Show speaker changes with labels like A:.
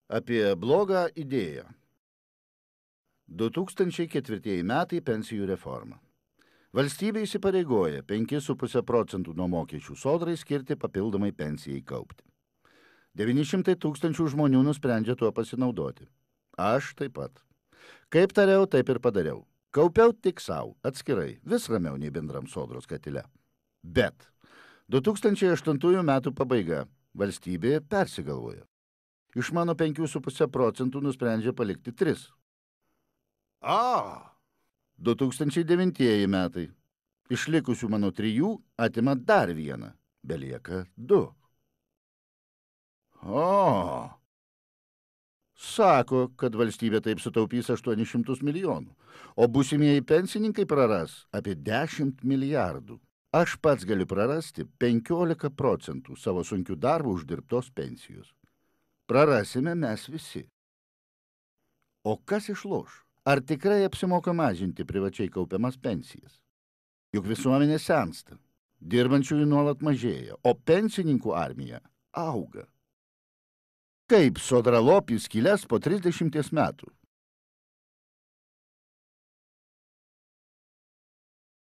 A: Apie blogą idėją. 2004 metai pensijų reforma. Valstybė įsipareigoja 5,5 procentų nuo mokesčių sodrai skirti papildomai pensijai kaupti. 900 tūkstančių žmonių nusprendžia tuo pasinaudoti. Aš taip pat. Kaip tariau, taip ir padariau. Kaupiau tik savo, atskirai, vis ramiau nei bendram sodros katile. Bet 2008 metų pabaiga valstybė persigalvojo. Iš mano 5,5 procentų nusprendžia palikti 3. 2009 metai. Iš likusių mano 3 atima dar 1. Belieka 2. Sako, kad valstybė taip sutaupys 800 milijonų, o būsimieji pensininkai praras apie 10 milijardų. Aš pats galiu prarasti 15 procentų savo sunkių darbų uždirbtos pensijos. Prarasime mes visi. O kas išloš? Ar tikrai apsimoka mažinti privačiai kaupiamas pensijas? Juk visuomenė sensta, dirbančiųjų nuolat mažėja, o pensininkų armija auga. Kaip sodra lopys skyles po 30 metų?